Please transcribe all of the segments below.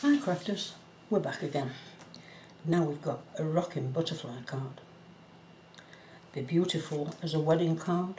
Hi crafters, we're back again. Now we've got a Rockin butterfly card. They're beautiful as a wedding card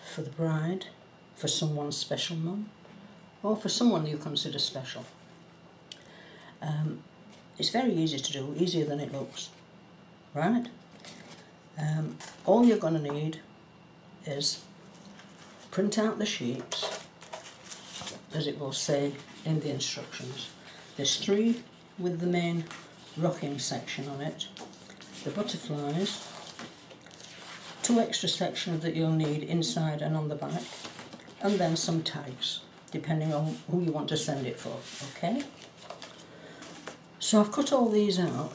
for the bride, for someone's special mum, or for someone you consider special. It's very easy to do, easier than it looks, right? All you're going to need is print out the sheets, as it will say in the instructions. There's 3 with the main rocking section on it, the butterflies, 2 extra sections that you'll need inside and on the back, and then some tags, depending on who you want to send it for, okay? So I've cut all these out.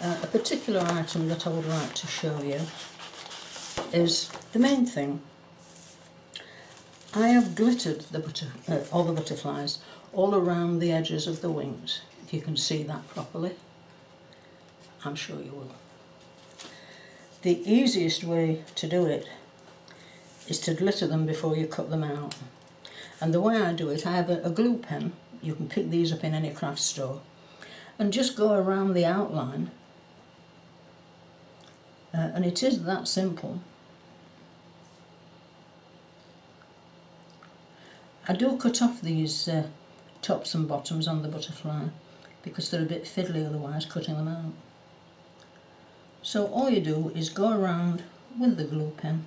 A particular item that I would like to show you is the main thing. I have glittered all the butterflies all around the edges of the wings. If you can see that properly, I'm sure you will. The easiest way to do it is to glitter them before you cut them out. And the way I do it, I have a glue pen. You can pick these up in any craft store, and just go around the outline. And it is that simple. I do cut off these tops and bottoms on the butterfly because they're a bit fiddly otherwise cutting them out. So all you do is go around with the glue pen,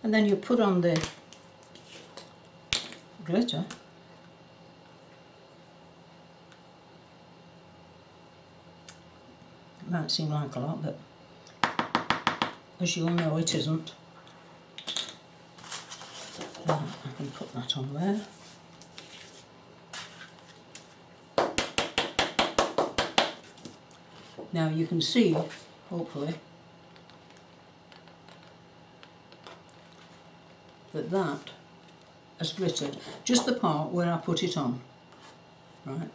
and then you put on the glitter. It might seem like a lot, but as you'll know, it isn't. I can put that on there. Now you can see, hopefully, that has glittered, just the part where I put it on, right?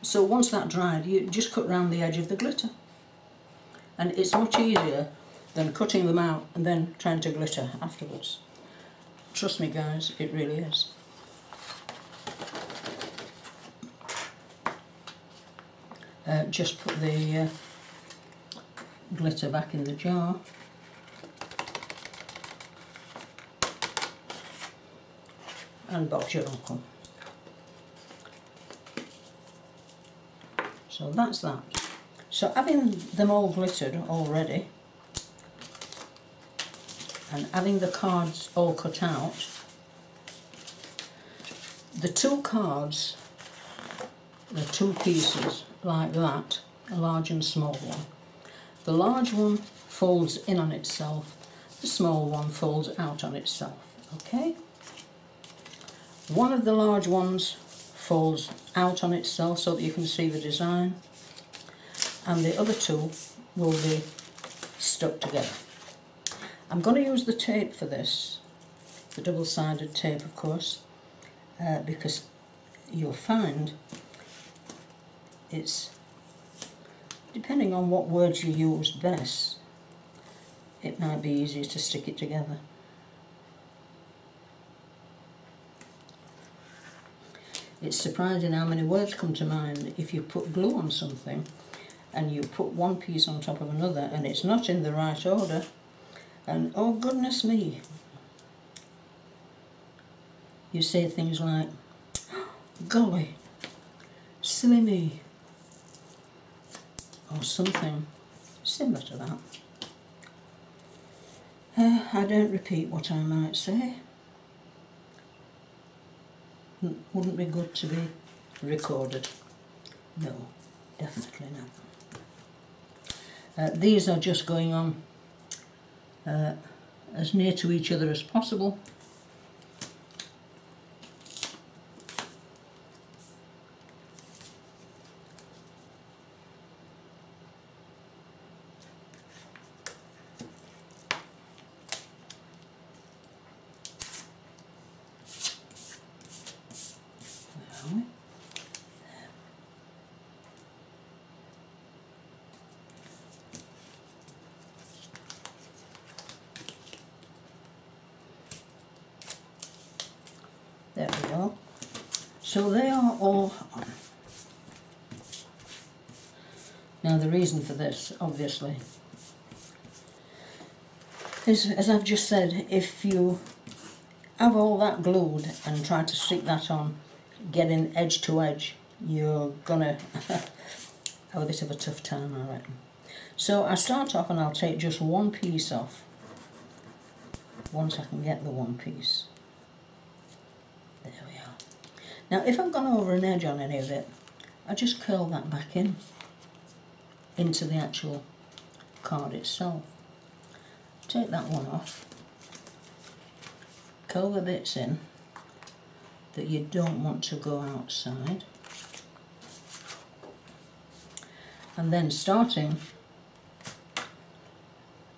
So once that dried, you just cut round the edge of the glitter, and it's much easier than cutting them out and then trying to glitter afterwards. Trust me guys, it really is. Just put the glitter back in the jar. And Bob's your uncle. So that's that. So having them all glittered already, and having the cards all cut out, the 2 cards, the 2 pieces like that, a large and small one. The large one folds in on itself, the small one folds out on itself, okay? One of the large ones folds out on itself so that you can see the design, and the other 2 will be stuck together. I'm going to use the tape for this, the double-sided tape of course, because you'll find it's, depending on what words you use best, it might be easier to stick it together. It's surprising how many words come to mind if you put glue on something and you put one piece on top of another and it's not in the right order, and oh goodness me, you say things like, golly, silly me, or something similar to that. I don't repeat what I might say. Wouldn't be good to be recorded. No, definitely not. These are just going on as near to each other as possible. So they are all on. Now the reason for this, obviously, is, as I've just said, if you have all that glued and try to stick that on, getting edge to edge, you're gonna have a bit of a tough time, I reckon. So I start off and I'll take just one piece off, once I can get the one piece. There we are. Now if I've gone over an edge on any of it, I just curl that back in, into the actual card itself. Take that one off, curl the bits in that you don't want to go outside, and then starting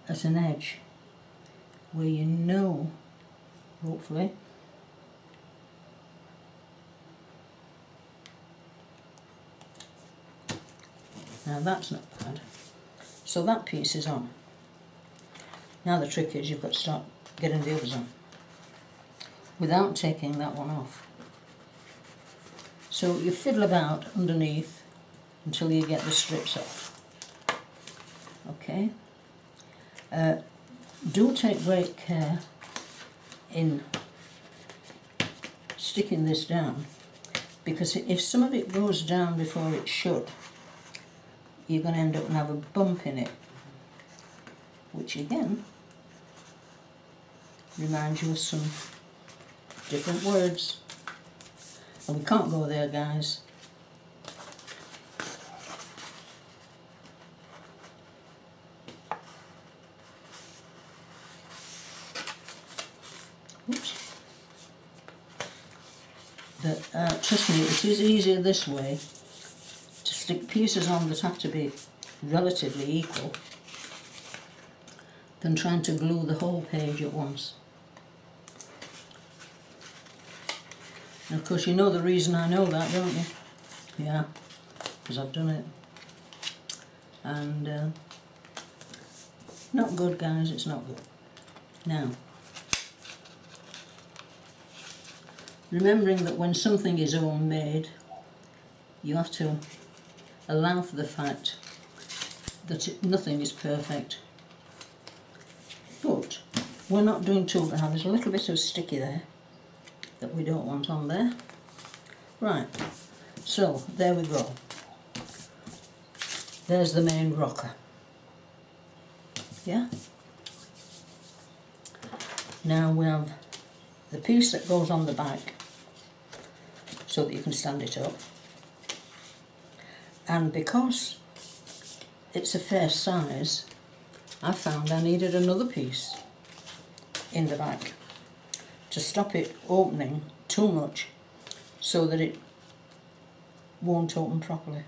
at an edge where you know, hopefully, now that's not bad. So that piece is on. Now the trick is you've got to start getting the others on without taking that one off. So you fiddle about underneath until you get the strips off. Okay. Do take great care in sticking this down, because if some of it goes down before it should, you're going to end up and have a bump in it, which again reminds you of some different words. And we can't go there, guys. Oops. But trust me, it is easier this way to stick pieces on that have to be relatively equal than trying to glue the whole page at once. And of course you know the reason I know that, don't you? Yeah, because I've done it. And not good, guys, it's not good. Now, remembering that when something is homemade, you have to allow for the fact that nothing is perfect. But we're not doing too bad. There's a little bit of sticky there that we don't want on there. Right, so there we go. There's the main rocker. Yeah? Now we have the piece that goes on the back so that you can stand it up. And because it's a fair size, I found I needed another piece in the back to stop it opening too much so that it won't open properly.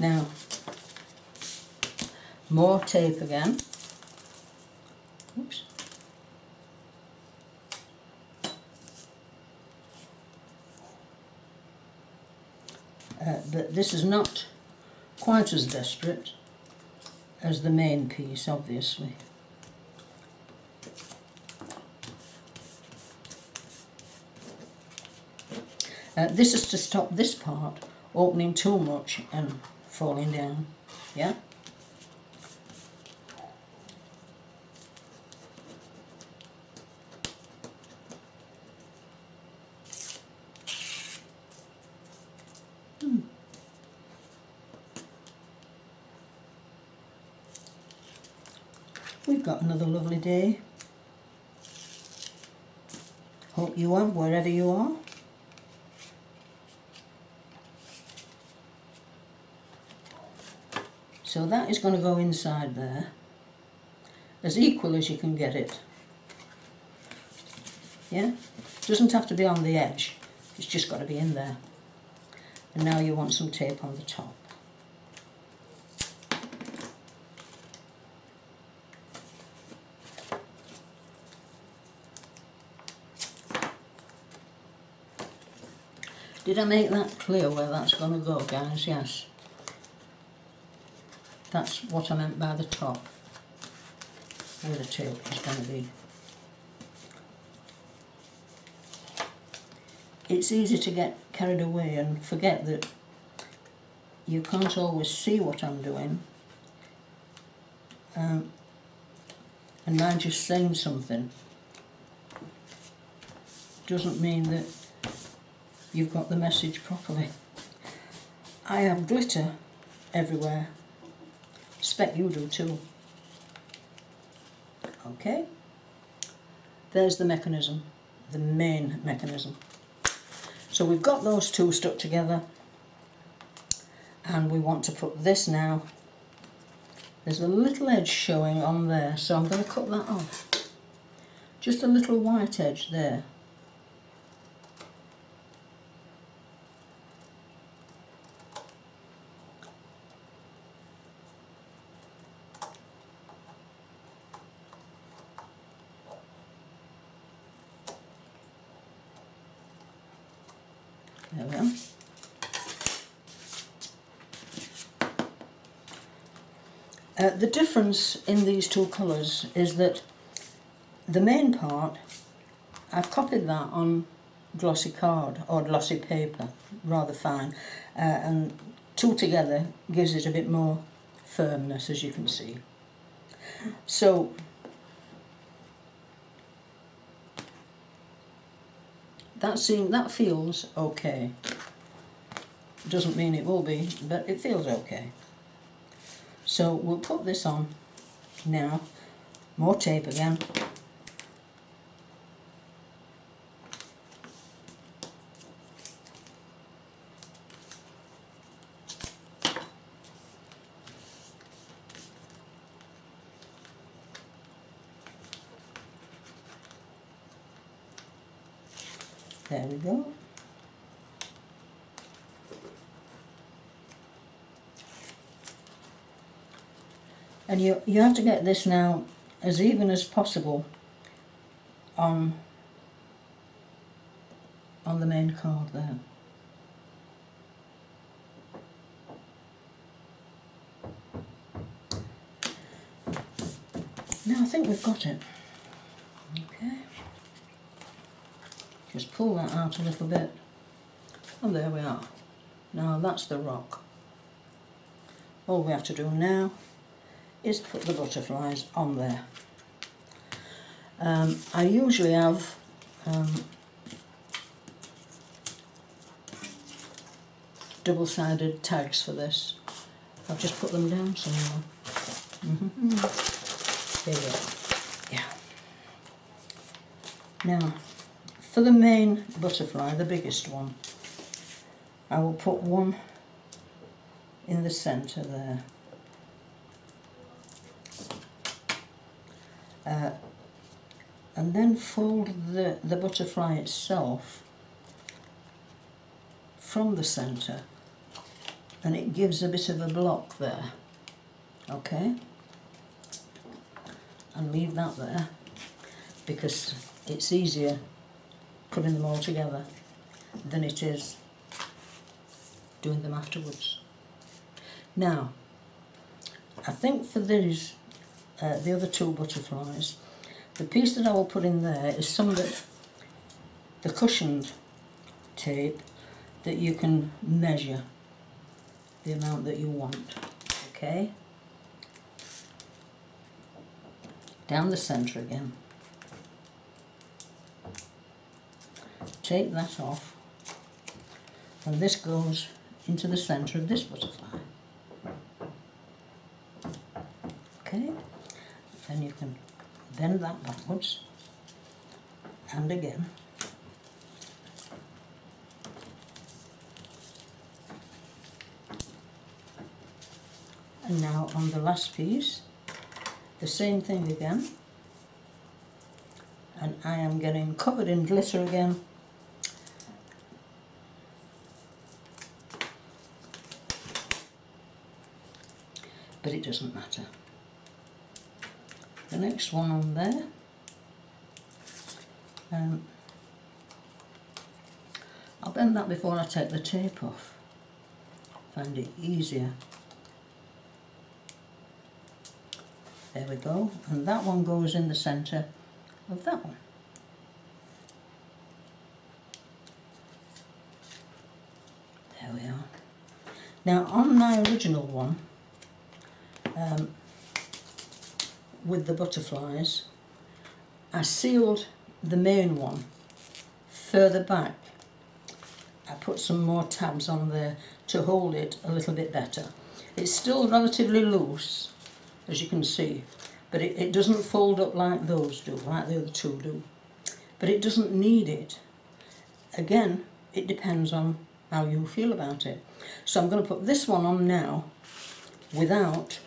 Now, more tape again. Oops. But this is not quite as desperate as the main piece, obviously. This is to stop this part opening too much and falling down, yeah? We've got another lovely day. Hope you are, wherever you are. So that is going to go inside there, as equal as you can get it. Yeah? Doesn't have to be on the edge, it's just got to be in there. And now you want some tape on the top. Did I make that clear where that's going to go, guys? Yes. That's what I meant by the top, where the tape is going to be. it's easy to get carried away and forget that you can't always see what I'm doing, and I'm just saying something doesn't mean that you've got the message properly. I have glitter everywhere. Expect you do too. Okay, there's the mechanism, the main mechanism. So we've got those two stuck together, and we want to put this now. There's a little edge showing on there, so I'm going to cut that off. Just a little white edge there. There we are. The difference in these two colours is that the main part, I've copied that on glossy card or glossy paper, rather fine, and two together gives it a bit more firmness, as you can see. So that feels okay. Doesn't mean it will be, but it feels okay. So we'll put this on now. More tape again. There we go. And you have to get this now as even as possible on the main card there. Now I think we've got it. Okay. Just pull that out a little bit. And there we are. Now that's the rock. All we have to do now is put the butterflies on there. I usually have double-sided tags for this. I've just put them down somewhere. Here we go. Yeah. Now, for the main butterfly, the biggest one, I will put one in the centre there. And then fold the butterfly itself from the centre, and it gives a bit of a block there, okay? And leave that there, because it's easier putting them all together than it is doing them afterwards. Now, I think for these, the other two butterflies, the piece that I will put in there is some of the cushioned tape that you can measure the amount that you want, okay? Down the centre again. Take that off, and this goes into the centre of this butterfly. Okay, then you can bend that backwards, and again. And now on the last piece, the same thing again. And I am getting covered in glitter again. But it doesn't matter. The next one on there, I'll bend that before I take the tape off. Find it easier. There we go, and that one goes in the centre of that one. There we are. Now on my original one, with the butterflies, I sealed the main one further back. I put some more tabs on there to hold it a little bit better. It's still relatively loose, as you can see, but it doesn't fold up like those do, like the other two do. But it doesn't need it. Again, it depends on how you feel about it. So I'm going to put this one on now without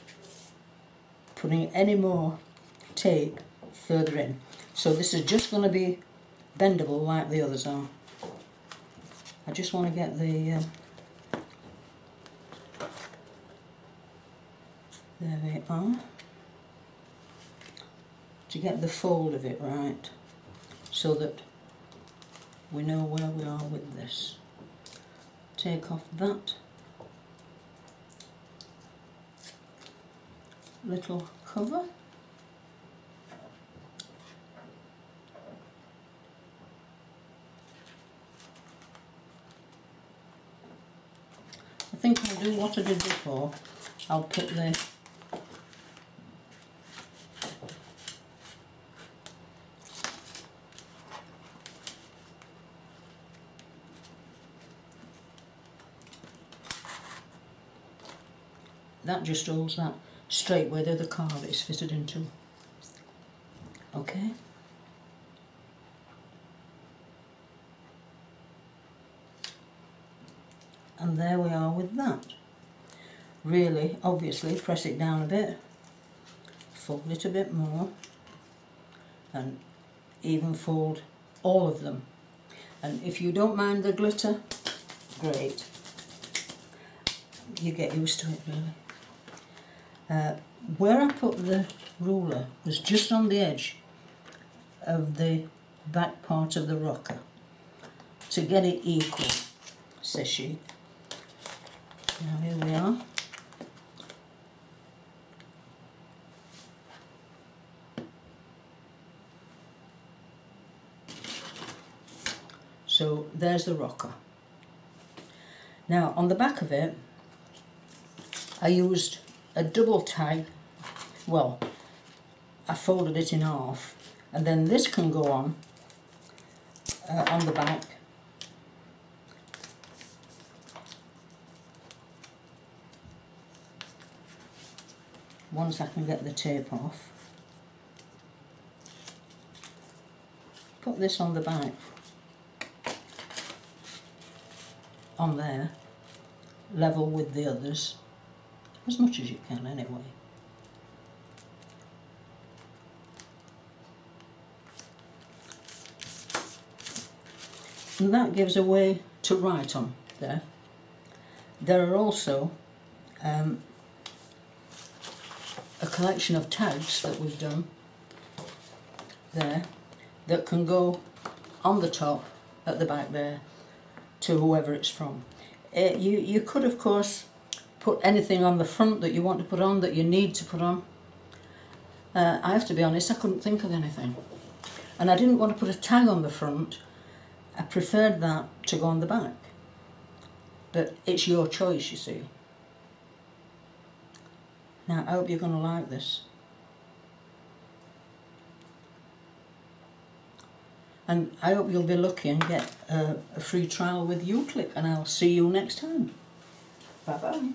putting any more tape further in. So this is just going to be bendable like the others are. I just want to get the there we are, to get the fold of it right so that we know where we are with this. Take off that little cover. I think I'll do what I did before. I'll put the that just holds that straight where the other card is fitted into. Okay. And there we are with that. Really, obviously, press it down a bit, fold it a bit more, and even fold all of them. And if you don't mind the glitter, great. You get used to it, really. Where I put the ruler was just on the edge of the back part of the rocker to get it equal, says she. Now here we are. So there's the rocker. Now on the back of it I used a double tag. Well, I folded it in half, and then this can go on the back. Once I can get the tape off. Put this on the back, on there, level with the others, as much as you can anyway. And that gives a way to write on there. There are also a collection of tags that we've done there that can go on the top at the back there to whoever it's from. You could of course put anything on the front that you want to put on, that you need to put on. I have to be honest, I couldn't think of anything, and I didn't want to put a tag on the front. I preferred that to go on the back, but it's your choice, you see. Now I hope you're going to like this, and I hope you'll be lucky and get a free trial with UClick, and I'll see you next time. Bye bye.